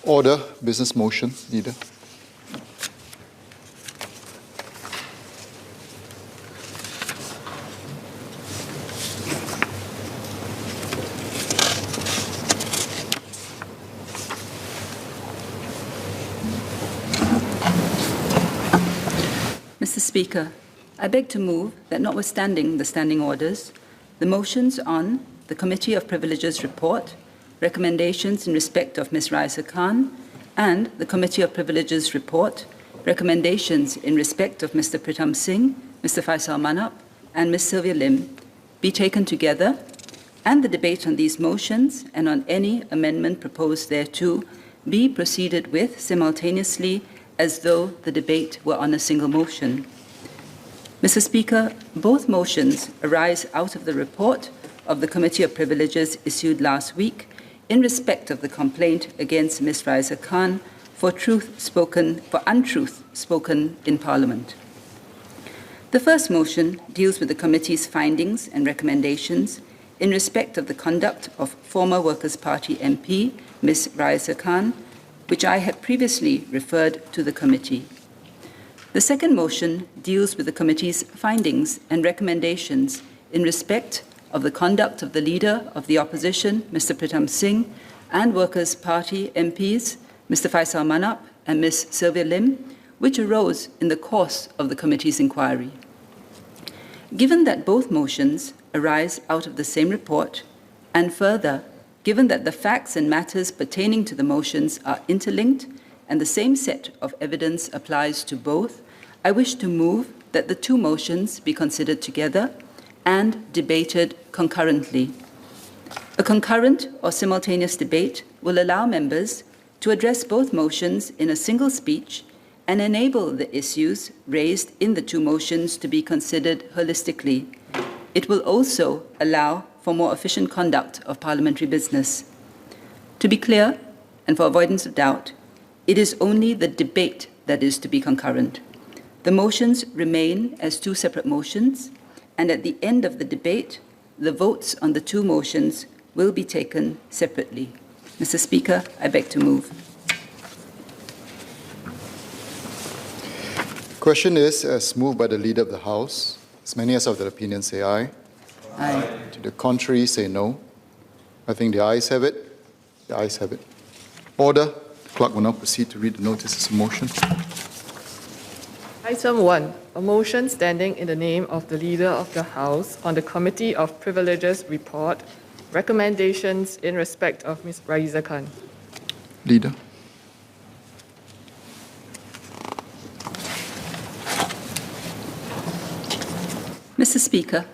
Order, business motion, Leader. Mr. Speaker, I beg to move that notwithstanding the standing orders, the motions on the Committee of Privileges report, recommendations in respect of Ms. Rajah Khan, and the Committee of Privileges report, recommendations in respect of Mr. Pritam Singh, Mr. Faisal Manap, and Ms. Sylvia Lim be taken together, and the debate on these motions and on any amendment proposed thereto be proceeded with simultaneously as though the debate were on a single motion. Mr. Speaker, both motions arise out of the report of the Committee of Privileges issued last week in respect of the complaint against Ms. Rajah Khan for untruth spoken in Parliament. The first motion deals with the committee's findings and recommendations in respect of the conduct of former Workers' Party MP Ms. Rajah Khan, which I had previously referred to the committee. The second motion deals with the committee's findings and recommendations in respect of the conduct of the Leader of the Opposition, Mr. Pritam Singh, and Workers' Party MPs, Mr. Faisal Manap and Ms. Sylvia Lim, which arose in the course of the committee's inquiry. Given that both motions arise out of the same report, and further, given that the facts and matters pertaining to the motions are interlinked and the same set of evidence applies to both, I wish to move that the two motions be considered together and debated concurrently. A concurrent or simultaneous debate will allow members to address both motions in a single speech and enable the issues raised in the two motions to be considered holistically. It will also allow for more efficient conduct of parliamentary business. To be clear, and for avoidance of doubt, it is only the debate that is to be concurrent. The motions remain as two separate motions, and at the end of the debate, the votes on the two motions will be taken separately. Mr. Speaker, I beg to move. Question is, as moved by the Leader of the House, as many as of that opinion say aye. Aye. To the contrary, say no. I think the ayes have it. The ayes have it. Order. The clerk will now proceed to read the notices of motion. Item 1, a motion standing in the name of the Leader of the House on the Committee of Privileges report, recommendations in respect of Ms. Rajah Khan. Leader. Mr. Speaker,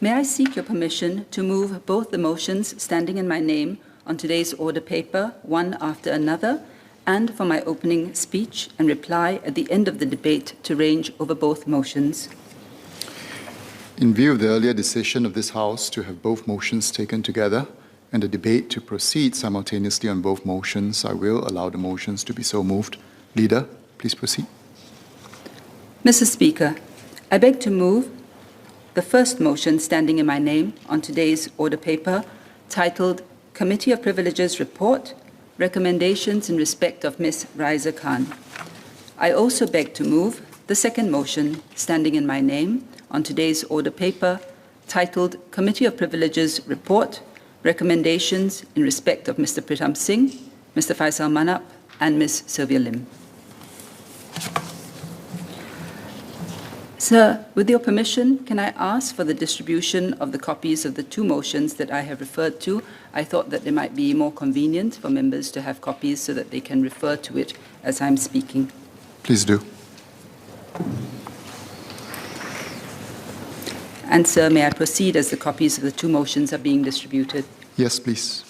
may I seek your permission to move both the motions standing in my name on today's order paper, one after another, and for my opening speech and reply at the end of the debate to range over both motions. In view of the earlier decision of this House to have both motions taken together and the debate to proceed simultaneously on both motions, I will allow the motions to be so moved. Leader, please proceed. Mr. Speaker, I beg to move the first motion standing in my name on today's order paper, titled Committee of Privileges Report, Recommendations in Respect of Ms. Rajah Khan. I also beg to move the second motion standing in my name on today's order paper, titled Committee of Privileges Report, Recommendations in Respect of Mr. Pritam Singh, Mr. Faisal Manap, and Ms. Sylvia Lim. Sir, with your permission, can I ask for the distribution of the copies of the two motions that I have referred to? I thought that it might be more convenient for members to have copies so that they can refer to it as I'm speaking. Please do. And, sir, may I proceed as the copies of the two motions are being distributed? Yes, please.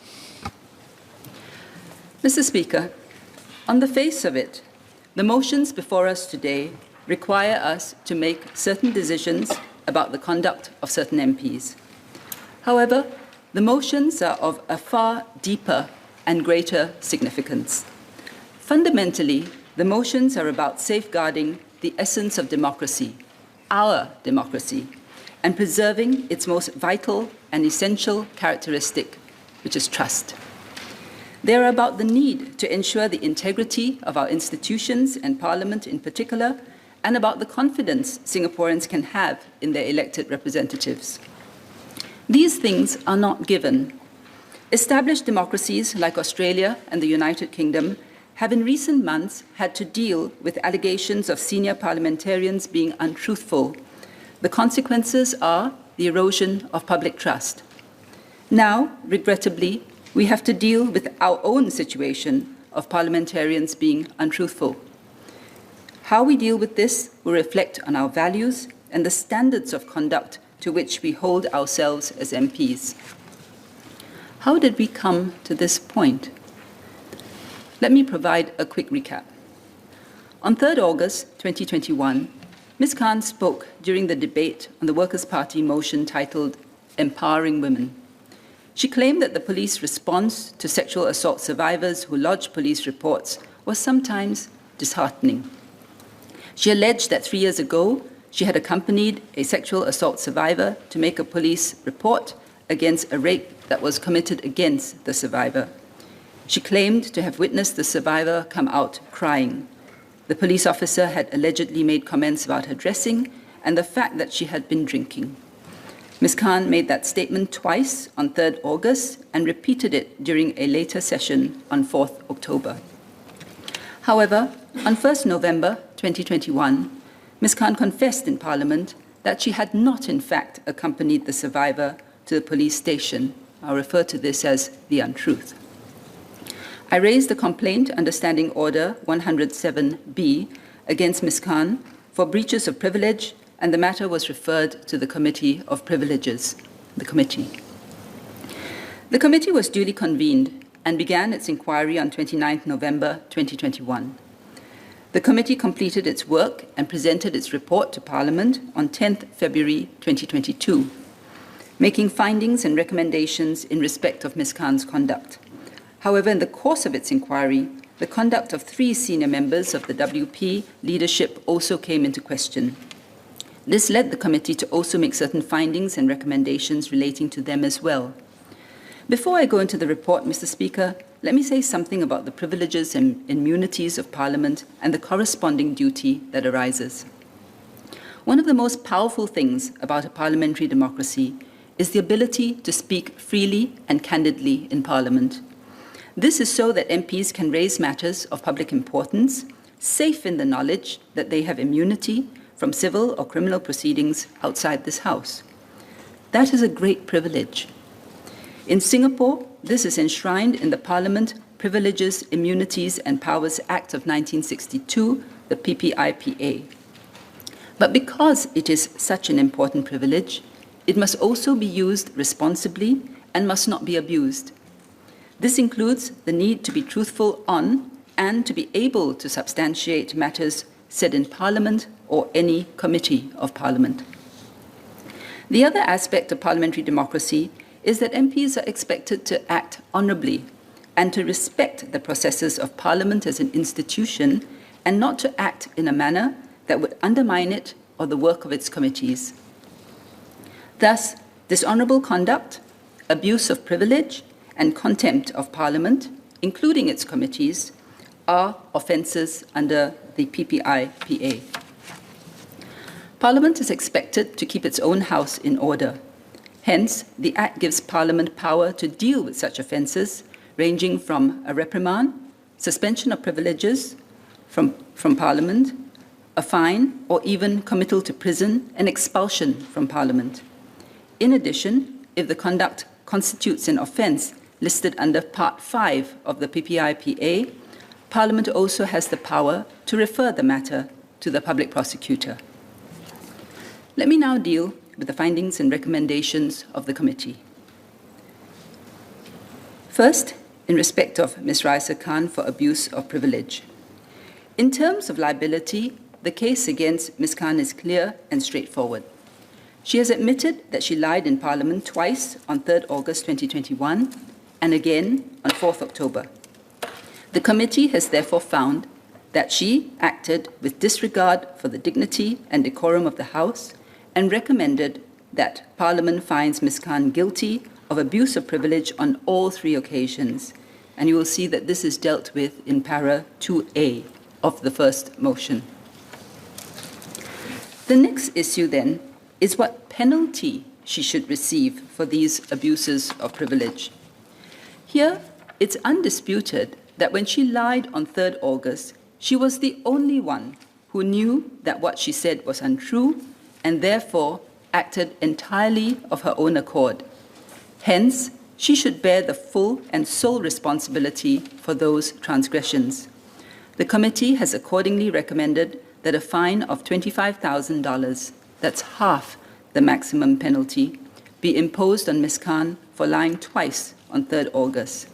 Mr. Speaker, on the face of it, the motions before us today require us to make certain decisions about the conduct of certain MPs. However, the motions are of a far deeper and greater significance. Fundamentally, the motions are about safeguarding the essence of democracy, our democracy, and preserving its most vital and essential characteristic, which is trust. They are about the need to ensure the integrity of our institutions and Parliament in particular, and about the confidence Singaporeans can have in their elected representatives. These things are not given. Established democracies like Australia and the United Kingdom have in recent months had to deal with allegations of senior parliamentarians being untruthful. The consequences are the erosion of public trust. Now, regrettably, we have to deal with our own situation of parliamentarians being untruthful. How we deal with this will reflect on our values and the standards of conduct to which we hold ourselves as MPs. How did we come to this point? Let me provide a quick recap. On 3rd August 2021, Ms. Khan spoke during the debate on the Workers' Party motion titled Empowering Women. She claimed that the police response to sexual assault survivors who lodged police reports was sometimes disheartening. She alleged that 3 years ago, she had accompanied a sexual assault survivor to make a police report against a rape that was committed against the survivor. She claimed to have witnessed the survivor come out crying. The police officer had allegedly made comments about her dressing and the fact that she had been drinking. Ms. Khan made that statement twice on 3rd August and repeated it during a later session on 4th October. However, on 1st November 2021, Ms. Khan confessed in Parliament that she had not in fact accompanied the survivor to the police station. I'll refer to this as the untruth. I raised a complaint under Standing Order 107B against Ms. Khan for breaches of privilege, and the matter was referred to the Committee of Privileges, the committee. The committee was duly convened and began its inquiry on 29 November 2021. The committee completed its work and presented its report to Parliament on 10 February 2022, making findings and recommendations in respect of Ms. Khan's conduct. However, in the course of its inquiry, the conduct of 3 senior members of the WP leadership also came into question. This led the committee to also make certain findings and recommendations relating to them as well. Before I go into the report, Mr. Speaker, let me say something about the privileges and immunities of Parliament and the corresponding duty that arises. One of the most powerful things about a parliamentary democracy is the ability to speak freely and candidly in Parliament. This is so that MPs can raise matters of public importance, safe in the knowledge that they have immunity from civil or criminal proceedings outside this House. That is a great privilege. In Singapore, this is enshrined in the Parliament Privileges, Immunities and Powers Act of 1962, the PPIPA. But because it is such an important privilege, it must also be used responsibly and must not be abused. This includes the need to be truthful on and to be able to substantiate matters said in Parliament or any committee of Parliament. The other aspect of parliamentary democracy is that MPs are expected to act honourably and to respect the processes of Parliament as an institution and not to act in a manner that would undermine it or the work of its committees. Thus, dishonourable conduct, abuse of privilege, and contempt of Parliament, including its committees, are offences under the PPIPA. Parliament is expected to keep its own house in order. Hence, the Act gives Parliament power to deal with such offences, ranging from a reprimand, suspension of privileges from Parliament, a fine, or even committal to prison and expulsion from Parliament. In addition, if the conduct constitutes an offence listed under Part 5 of the PPIPA, Parliament also has the power to refer the matter to the public prosecutor. Let me now deal with the findings and recommendations of the committee. First, in respect of Ms. Rajah Khan for abuse of privilege. In terms of liability, the case against Ms. Khan is clear and straightforward. She has admitted that she lied in Parliament twice on 3rd August 2021 and again on 4th October. The committee has therefore found that she acted with disregard for the dignity and decorum of the House and recommended that Parliament finds Ms. Khan guilty of abuse of privilege on all 3 occasions and you will see that this is dealt with in para 2A of the first motion. The next issue then is what penalty she should receive for these abuses of privilege. Here, it's undisputed that when she lied on 3rd August, she was the only one who knew that what she said was untrue and therefore acted entirely of her own accord. Hence, she should bear the full and sole responsibility for those transgressions. The committee has accordingly recommended that a fine of $25,000, that's half the maximum penalty, be imposed on Ms. Khan for lying twice on 3rd August.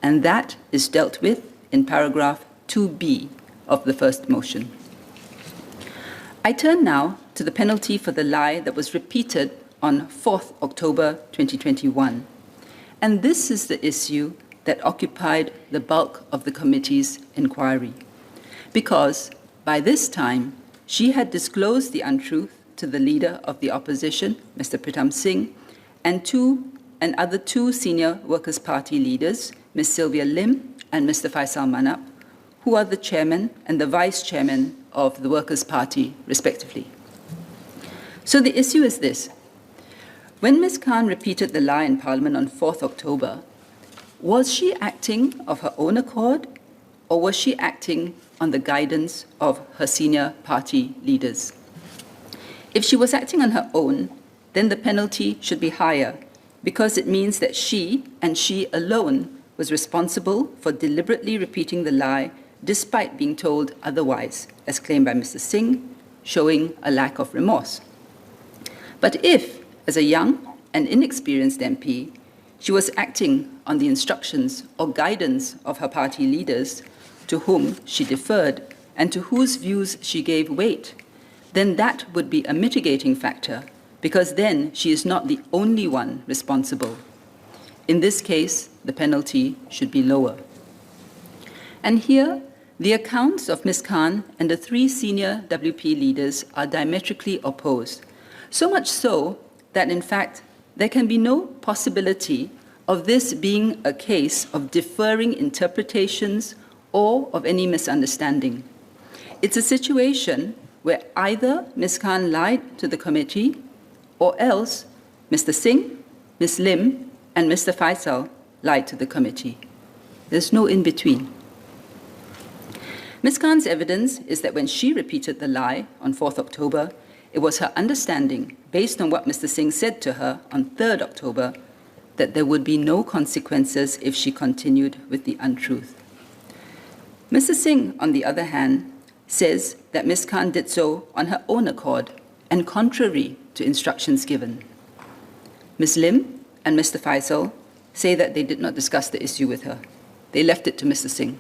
And that is dealt with in paragraph 2B of the first motion. I turn now to the penalty for the lie that was repeated on 4th October 2021. And this is the issue that occupied the bulk of the committee's inquiry. Because by this time, she had disclosed the untruth to the leader of the opposition, Mr. Pritam Singh, and other two senior Workers' Party leaders, Ms. Sylvia Lim and Mr. Faisal Manap, who are the chairman and the vice chairman of the Workers' Party, respectively. So the issue is this. When Ms. Khan repeated the lie in Parliament on 4th October, was she acting of her own accord, or was she acting on the guidance of her senior party leaders? If she was acting on her own, then the penalty should be higher, because it means that she, and she alone, was responsible for deliberately repeating the lie despite being told otherwise, as claimed by Mr. Singh, showing a lack of remorse. But if, as a young and inexperienced MP, she was acting on the instructions or guidance of her party leaders, to whom she deferred and to whose views she gave weight, then that would be a mitigating factor, because then she is not the only one responsible. In this case, the penalty should be lower. And here, the accounts of Ms. Khan and the three senior WP leaders are diametrically opposed, so much so that, in fact, there can be no possibility of this being a case of differing interpretations or of any misunderstanding. It's a situation where either Ms. Khan lied to the committee, or else Mr. Singh, Ms. Lim, and Mr. Faisal lied to the committee. There's no in-between. Ms. Khan's evidence is that when she repeated the lie on 4th October, it was her understanding, based on what Mr. Singh said to her on 3rd October, that there would be no consequences if she continued with the untruth. Mr. Singh, on the other hand, says that Ms. Khan did so on her own accord and contrary to instructions given. Ms. Lim and Mr. Faisal say that they did not discuss the issue with her. They left it to Mr. Singh.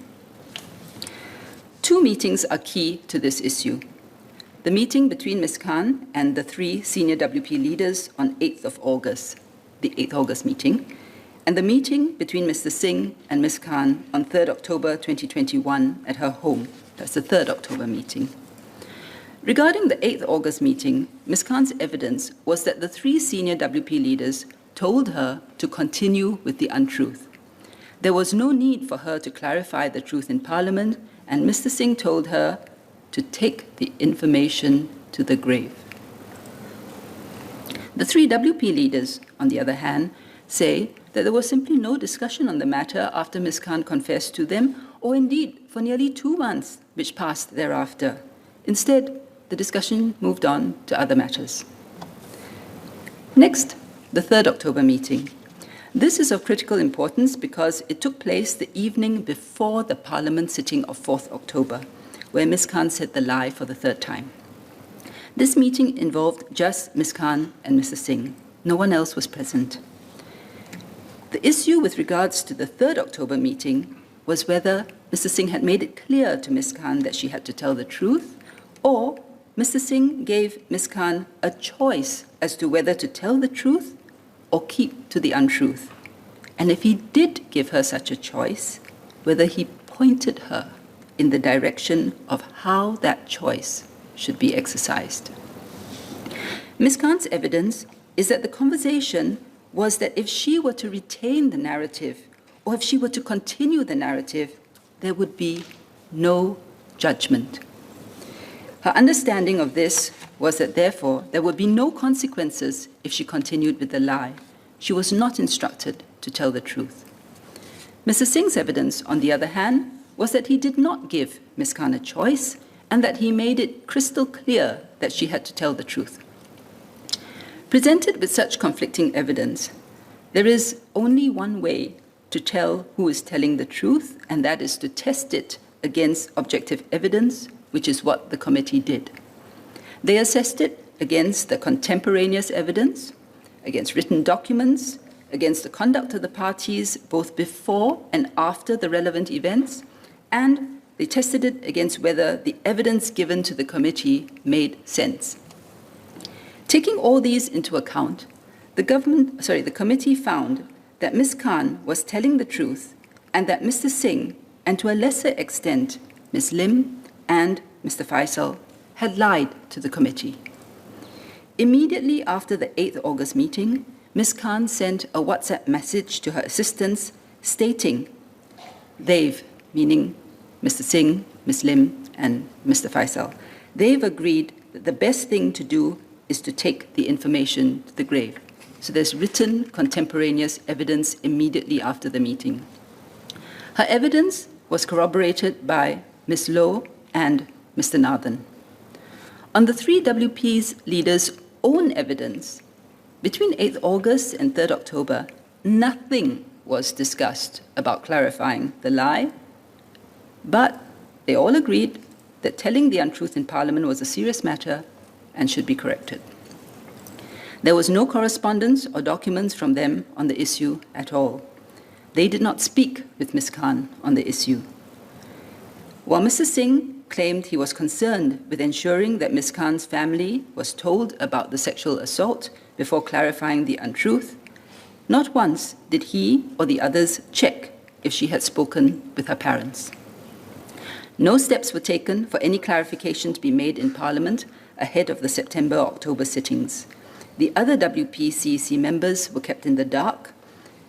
Two meetings are key to this issue. The meeting between Ms. Khan and the three senior WP leaders on 8th of August, the 8th August meeting, and the meeting between Mr. Singh and Ms. Khan on 3rd October 2021 at her home. That's the 3rd October meeting. Regarding the 8th August meeting, Ms. Khan's evidence was that the three senior WP leaders told her to continue with the untruth. There was no need for her to clarify the truth in Parliament, and Mr. Singh told her to take the information to the grave. The three WP leaders, on the other hand, say that there was simply no discussion on the matter after Ms. Khan confessed to them, or indeed for nearly 2 months, which passed thereafter. Instead, the discussion moved on to other matters. Next, the 3rd October meeting. This is of critical importance because it took place the evening before the Parliament sitting of 4th October, where Ms. Khan said the lie for the 3rd time. This meeting involved just Ms. Khan and Mr. Singh. No one else was present. The issue with regards to the 3rd October meeting was whether Mr. Singh had made it clear to Ms. Khan that she had to tell the truth, or Mr. Singh gave Ms. Khan a choice as to whether to tell the truth or keep to the untruth. And if he did give her such a choice, whether he pointed her in the direction of how that choice should be exercised. Ms. Khan's evidence is that the conversation was that if she were to retain the narrative or if she were to continue the narrative, there would be no judgment. Her understanding of this was that, therefore, there would be no consequences if she continued with the lie. She was not instructed to tell the truth. Mr. Singh's evidence, on the other hand, was that he did not give Ms. Khan a choice and that he made it crystal clear that she had to tell the truth. Presented with such conflicting evidence, there is only one way to tell who is telling the truth, and that is to test it against objective evidence, which is what the committee did. They assessed it against the contemporaneous evidence, against written documents, against the conduct of the parties both before and after the relevant events, and they tested it against whether the evidence given to the committee made sense. Taking all these into account, the committee found that Ms. Khan was telling the truth and that Mr. Singh, and to a lesser extent Ms. Lim and Mr. Faisal, had lied to the committee. Immediately after the 8th August meeting, Ms. Khan sent a WhatsApp message to her assistants stating they've, meaning Mr. Singh, Ms. Lim, and Mr. Faisal, they've agreed that the best thing to do is to take the information to the grave. So there's written contemporaneous evidence immediately after the meeting. Her evidence was corroborated by Ms. Loh and Mr. Nathan. On the three WP's leaders' own evidence, between 8th August and 3rd October, nothing was discussed about clarifying the lie, but they all agreed that telling the untruth in Parliament was a serious matter and should be corrected. There was no correspondence or documents from them on the issue at all. They did not speak with Ms. Khan on the issue. While Mr. Singh claimed he was concerned with ensuring that Ms. Khan's family was told about the sexual assault before clarifying the untruth, not once did he or the others check if she had spoken with her parents. No steps were taken for any clarification to be made in Parliament ahead of the September-October sittings. The other WPCC members were kept in the dark.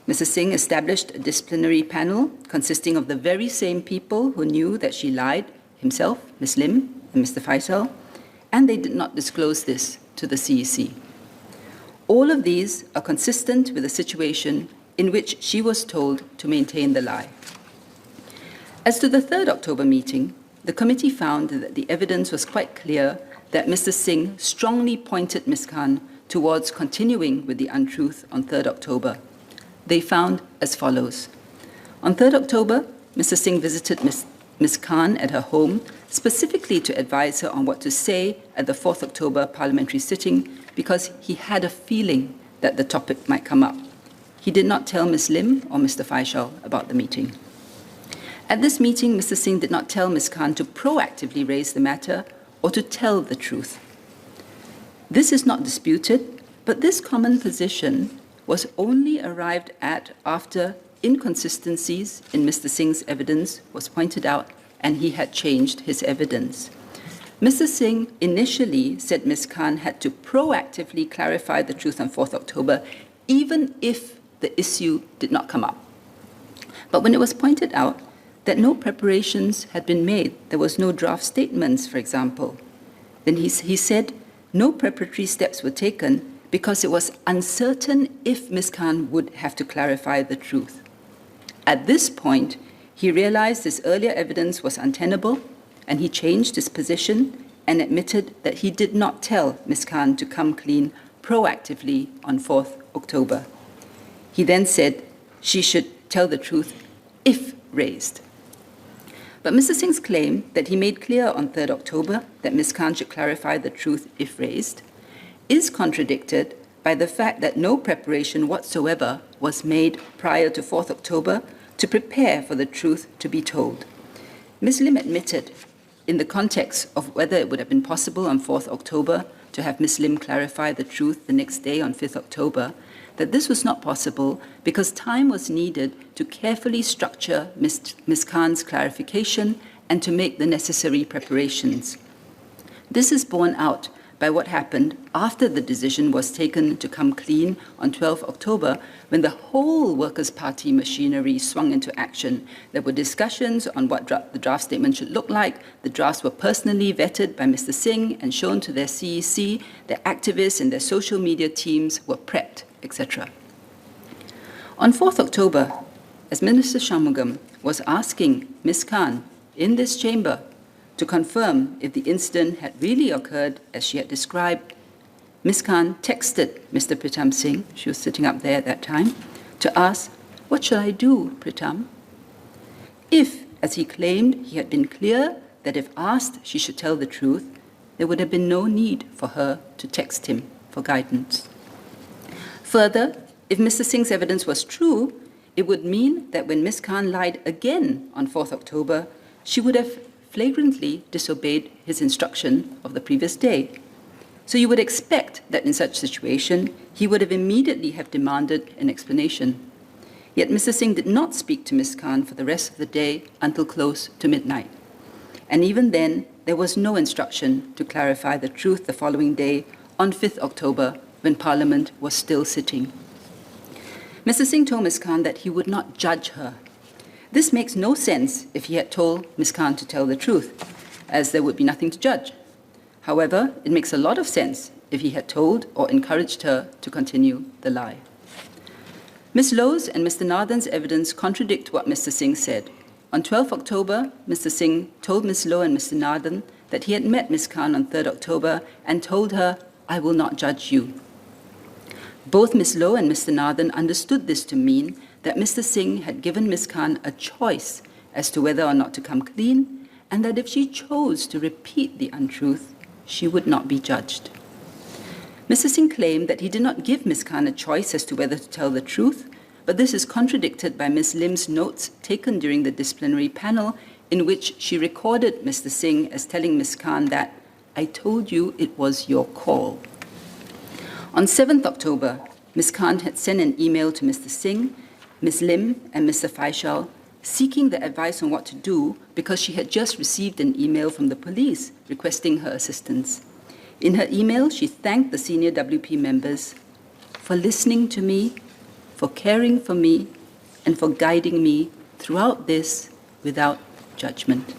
Mr. Singh established a disciplinary panel consisting of the very same people who knew that she lied, himself, Ms. Lim, and Mr. Faisal, and they did not disclose this to the CEC. All of these are consistent with a situation in which she was told to maintain the lie. As to the 3rd October meeting, the committee found that the evidence was quite clear that Mr. Singh strongly pointed Ms. Khan towards continuing with the untruth on 3rd October. They found as follows. On 3rd October, Mr. Singh visited Ms. Khan at her home specifically to advise her on what to say at the 4th October parliamentary sitting because he had a feeling that the topic might come up. He did not tell Ms. Lim or Mr. Faisal about the meeting. At this meeting, Mr. Singh did not tell Ms. Khan to proactively raise the matter or to tell the truth. This is not disputed, but this common position was only arrived at after inconsistencies in Mr. Singh's evidence was pointed out and he had changed his evidence. Mr. Singh initially said Ms. Khan had to proactively clarify the truth on 4th October, even if the issue did not come up. But when it was pointed out that no preparations had been made, there was no draft statements, for example, then he said no preparatory steps were taken because it was uncertain if Ms. Khan would have to clarify the truth. At this point, he realized this earlier evidence was untenable, and he changed his position and admitted that he did not tell Ms. Khan to come clean proactively on 4th October. He then said she should tell the truth if raised. But Mr. Singh's claim that he made clear on 3rd October that Ms. Khan should clarify the truth if raised is contradicted by the fact that no preparation whatsoever was made prior to 4th October to prepare for the truth to be told. Ms. Lim admitted, in the context of whether it would have been possible on 4th October to have Ms. Lim clarify the truth the next day on 5th October, that this was not possible because time was needed to carefully structure Ms. Khan's clarification and to make the necessary preparations. This is borne out by what happened after the decision was taken to come clean on 12 October, when the whole Workers' Party machinery swung into action. There were discussions on what the draft statement should look like. The drafts were personally vetted by Mr. Singh and shown to their CEC. Their activists and their social media teams were prepped, etc. On 4th October, as Minister Shanmugam was asking Ms. Khan in this chamber to confirm if the incident had really occurred as she had described, Ms. Khan texted Mr. Pritam Singh, she was sitting up there at that time, to ask, "What shall I do, Pritam?" If, as he claimed, he had been clear that if asked she should tell the truth, there would have been no need for her to text him for guidance. Further, if Mr. Singh's evidence was true, it would mean that when Ms. Khan lied again on 4th October, she would have flagrantly disobeyed his instruction of the previous day. So you would expect that in such situation, he would have immediately have demanded an explanation. Yet Mr. Singh did not speak to Ms. Khan for the rest of the day until close to midnight. And even then, there was no instruction to clarify the truth the following day on 5th October, when Parliament was still sitting. Mr. Singh told Ms. Khan that he would not judge her. This makes no sense if he had told Ms. Khan to tell the truth, as there would be nothing to judge. However, it makes a lot of sense if he had told or encouraged her to continue the lie. Ms. Lowe's and Mr. Nathan's evidence contradict what Mr. Singh said. On 12 October, Mr. Singh told Ms. Lowe and Mr. Nathan that he had met Ms. Khan on 3rd October and told her, "I will not judge you." Both Ms. Lowe and Mr. Nathan understood this to mean that Mr. Singh had given Ms. Khan a choice as to whether or not to come clean, and that if she chose to repeat the untruth, she would not be judged. Mr. Singh claimed that he did not give Ms. Khan a choice as to whether to tell the truth, but this is contradicted by Ms. Lim's notes taken during the disciplinary panel, in which she recorded Mr. Singh as telling Ms. Khan that, "I told you it was your call." On 7th October, Ms. Khan had sent an email to Mr. Singh, Ms. Lim and Mr. Faisal, seeking the advice on what to do because she had just received an email from the police requesting her assistance. In her email, she thanked the senior WP members for listening to me, for caring for me, and for guiding me throughout this without judgment.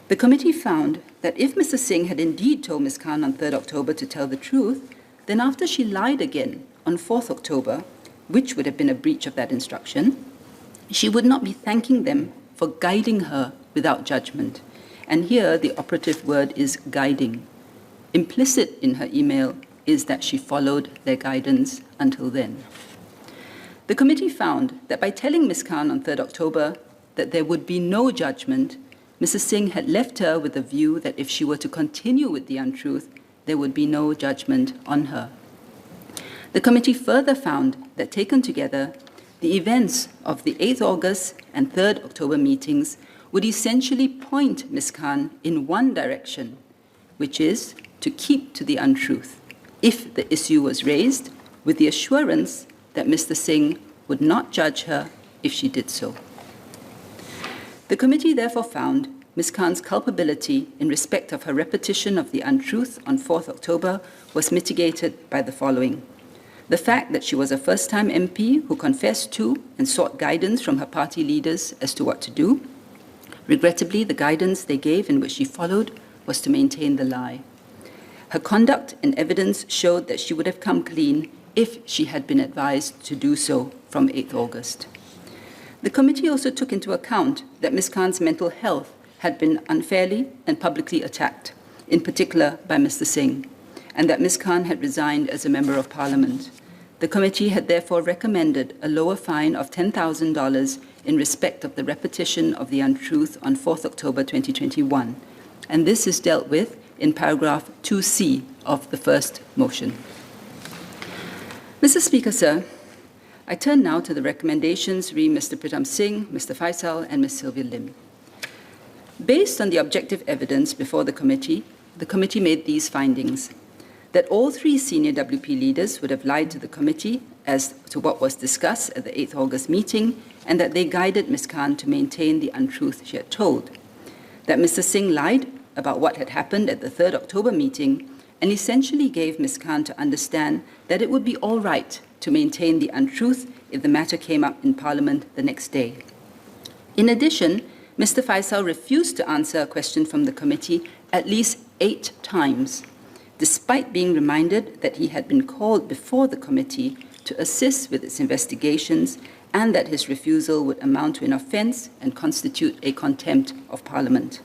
The committee found that if Mr. Singh had indeed told Ms. Khan on 3rd October to tell the truth, then after she lied again on 4th October, which would have been a breach of that instruction, she would not be thanking them for guiding her without judgment. And here the operative word is guiding. Implicit in her email is that she followed their guidance until then. The committee found that by telling Ms. Khan on 3rd October that there would be no judgment, Mrs. Singh had left her with the view that if she were to continue with the untruth, there would be no judgment on her. The committee further found that taken together, the events of the 8th August and 3rd October meetings would essentially point Ms. Khan in one direction, which is to keep to the untruth, if the issue was raised, with the assurance that Mr. Singh would not judge her if she did so. The committee therefore found Ms. Khan's culpability in respect of her repetition of the untruth on 4th October was mitigated by the following. The fact that she was a first-time MP who confessed to and sought guidance from her party leaders as to what to do. Regrettably, the guidance they gave and which she followed was to maintain the lie. Her conduct and evidence showed that she would have come clean if she had been advised to do so from 8th August. The committee also took into account that Ms. Khan's mental health had been unfairly and publicly attacked, in particular by Mr. Singh, and that Ms. Khan had resigned as a Member of Parliament. The committee had therefore recommended a lower fine of $10,000 in respect of the repetition of the untruth on 4th October 2021, and this is dealt with in paragraph 2C of the first motion. Mr. Speaker, sir, I turn now to the recommendations re Mr. Pritam Singh, Mr. Faisal, and Ms. Sylvia Lim. Based on the objective evidence before the committee made these findings: that all three senior WP leaders would have lied to the committee as to what was discussed at the 8th August meeting, and that they guided Ms. Khan to maintain the untruth she had told. That Mr. Singh lied about what had happened at the 3rd October meeting and essentially gave Ms. Khan to understand that it would be all right to maintain the untruth if the matter came up in Parliament the next day. In addition, Mr. Faisal refused to answer a question from the committee at least 8 times, despite being reminded that he had been called before the committee to assist with its investigations and that his refusal would amount to an offence and constitute a contempt of Parliament.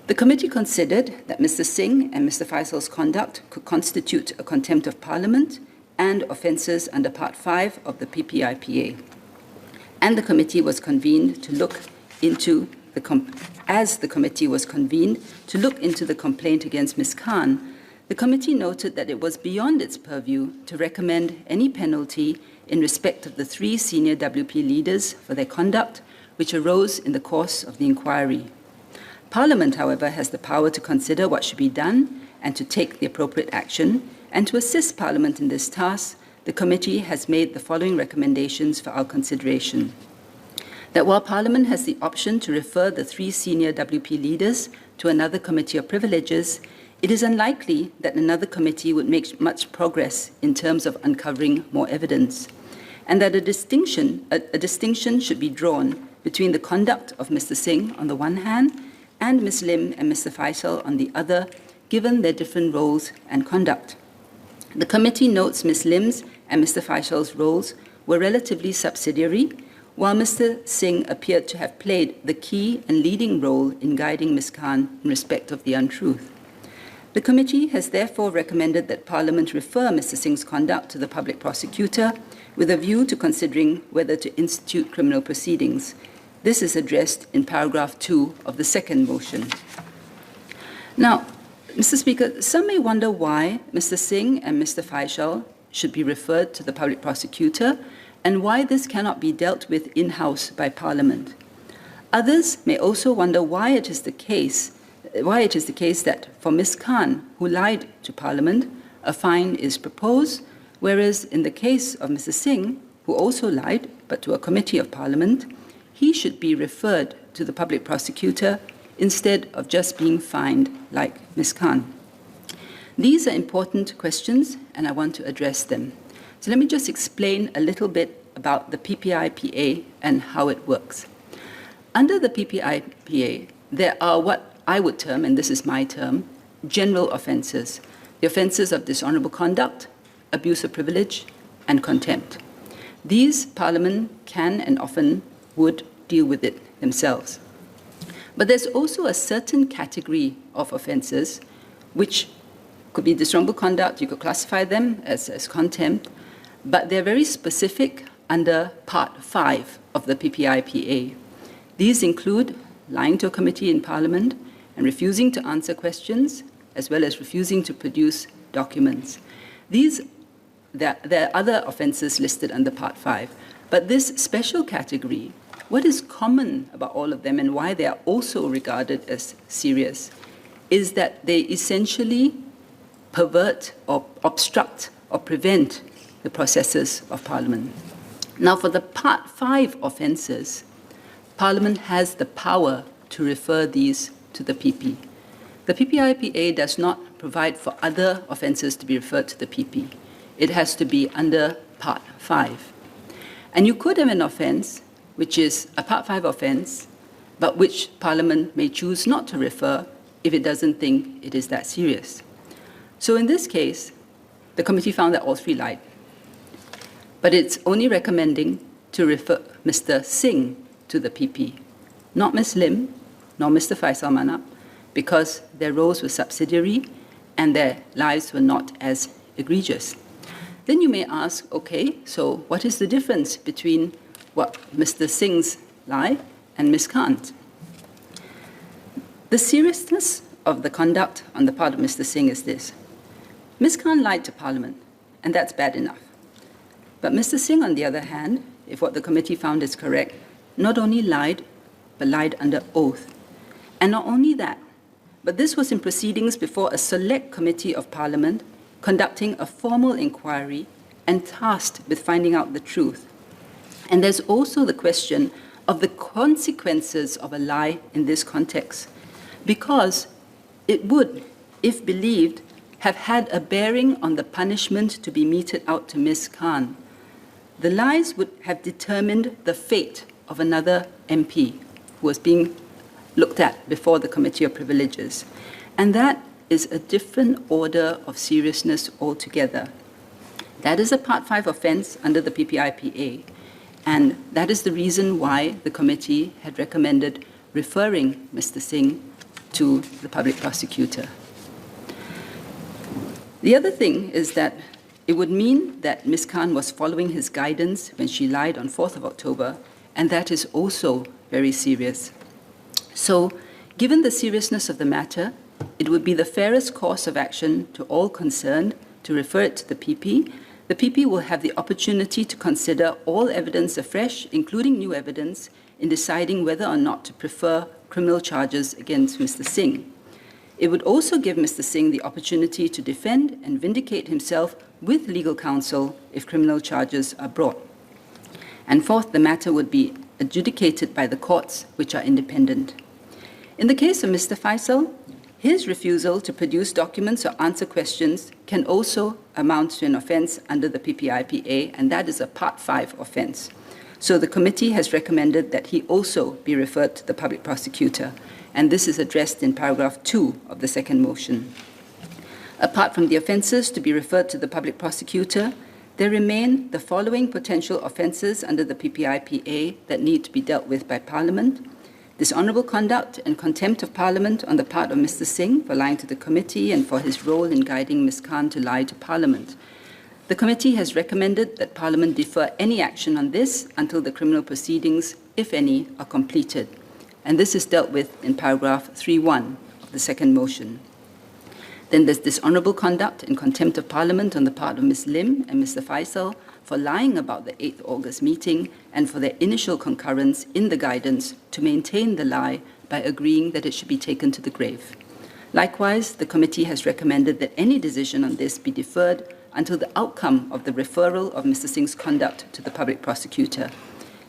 The committee considered that Mr. Singh and Mr. Faisal's conduct could constitute a contempt of Parliament and offences under Part 5 of the PPIPA. And the committee was convened to look into the complaint against Ms. Khan. The committee noted that it was beyond its purview to recommend any penalty in respect of the 3 senior WP leaders for their conduct, which arose in the course of the inquiry. Parliament, however, has the power to consider what should be done and to take the appropriate action, and to assist Parliament in this task, the committee has made the following recommendations for our consideration. That while Parliament has the option to refer the 3 senior WP leaders to another committee of privileges, it is unlikely that another committee would make much progress in terms of uncovering more evidence, and that a distinction should be drawn between the conduct of Mr. Singh on the one hand and Ms. Lim and Mr. Faisal on the other, given their different roles and conduct. The committee notes Ms. Lim's and Mr. Faisal's roles were relatively subsidiary, while Mr. Singh appeared to have played the key and leading role in guiding Ms. Khan in respect of the untruth. The committee has therefore recommended that Parliament refer Mr. Singh's conduct to the public prosecutor with a view to considering whether to institute criminal proceedings. This is addressed in paragraph 2 of the second motion. Now, Mr. Speaker, some may wonder why Mr. Singh and Mr. Faisal should be referred to the public prosecutor and why this cannot be dealt with in-house by Parliament. Others may also wonder why it is the case that for Ms. Khan, who lied to Parliament, a fine is proposed, whereas in the case of Mr. Singh, who also lied, but to a committee of Parliament, he should be referred to the public prosecutor instead of just being fined like Ms. Khan. These are important questions, and I want to address them. So let me just explain a little bit about the PPIPA and how it works. Under the PPIPA, there are what I would term, and this is my term, general offences. The offences of dishonourable conduct, abuse of privilege, and contempt. These Parliament can and often would deal with it themselves. But there's also a certain category of offences which could be dishonourable conduct, you could classify them as contempt, but they're very specific under Part 5 of the PPIPA. These include lying to a committee in Parliament and refusing to answer questions, as well as refusing to produce documents. There are other offences listed under Part 5, but this special category, what is common about all of them and why they are also regarded as serious is that they essentially pervert or obstruct or prevent the processes of Parliament. Now, for the Part 5 offences, Parliament has the power to refer these to the PP. The PPIPA does not provide for other offences to be referred to the PP. It has to be under Part 5. And you could have an offence which is a Part 5 offence, but which Parliament may choose not to refer if it doesn't think it is that serious. So in this case, the committee found that all 3 lied. But it's only recommending to refer Mr. Singh to the PP, not Ms. Lim, nor Mr. Faisal Manap, because their roles were subsidiary and their lives were not as egregious. Then you may ask, okay, so what is the difference between what Mr. Singh's lie and Ms. Khan's? The seriousness of the conduct on the part of Mr. Singh is this. Ms. Khan lied to Parliament, and that's bad enough. But Mr. Singh, on the other hand, if what the committee found is correct, not only lied, but lied under oath. And not only that, but this was in proceedings before a select committee of Parliament conducting a formal inquiry and tasked with finding out the truth. And there's also the question of the consequences of a lie in this context, because it would, if believed, have had a bearing on the punishment to be meted out to Ms. Khan. The lies would have determined the fate of another MP who was being looked at before the Committee of Privileges. And that is a different order of seriousness altogether. That is a Part 5 offence under the PPIPA. And that is the reason why the committee had recommended referring Mr. Singh to the public prosecutor. The other thing is that it would mean that Ms. Khan was following his guidance when she lied on 4th of October, and that is also very serious. So, given the seriousness of the matter, it would be the fairest course of action to all concerned to refer it to the PP. The PP will have the opportunity to consider all evidence afresh, including new evidence, in deciding whether or not to prefer criminal charges against Mr. Singh. It would also give Mr. Singh the opportunity to defend and vindicate himself with legal counsel if criminal charges are brought. And fourth, the matter would be adjudicated by the courts, which are independent. In the case of Mr. Faisal, his refusal to produce documents or answer questions can also amount to an offence under the PPIPA, and that is a Part 5 offence. So the committee has recommended that he also be referred to the public prosecutor, and this is addressed in paragraph 2 of the second motion. Apart from the offences to be referred to the public prosecutor, there remain the following potential offences under the PPIPA that need to be dealt with by Parliament: dishonourable conduct and contempt of Parliament on the part of Mr. Singh for lying to the committee and for his role in guiding Ms. Khan to lie to Parliament. The committee has recommended that Parliament defer any action on this until the criminal proceedings, if any, are completed. And this is dealt with in paragraph 3.1 of the second motion. Then there's dishonourable conduct and contempt of Parliament on the part of Ms. Lim and Mr. Faisal for lying about the 8th August meeting and for their initial concurrence in the guidance to maintain the lie by agreeing that it should be taken to the grave. Likewise, the committee has recommended that any decision on this be deferred until the outcome of the referral of Mr. Singh's conduct to the public prosecutor.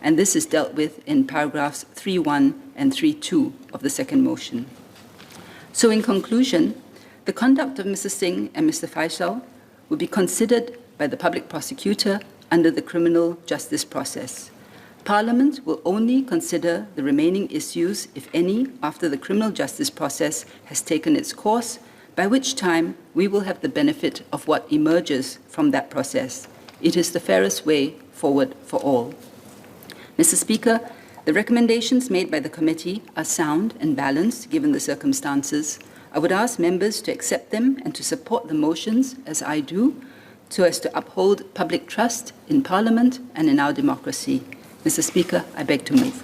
And this is dealt with in paragraphs 3.1 and 3.2 of the second motion. So in conclusion, the conduct of Mr. Singh and Mr. Faisal will be considered by the public prosecutor under the criminal justice process. Parliament will only consider the remaining issues, if any, after the criminal justice process has taken its course, by which time we will have the benefit of what emerges from that process. It is the fairest way forward for all. Mr. Speaker, the recommendations made by the committee are sound and balanced given the circumstances. I would ask members to accept them and to support the motions, as I do, so as to uphold public trust in Parliament and in our democracy. Mr. Speaker, I beg to move.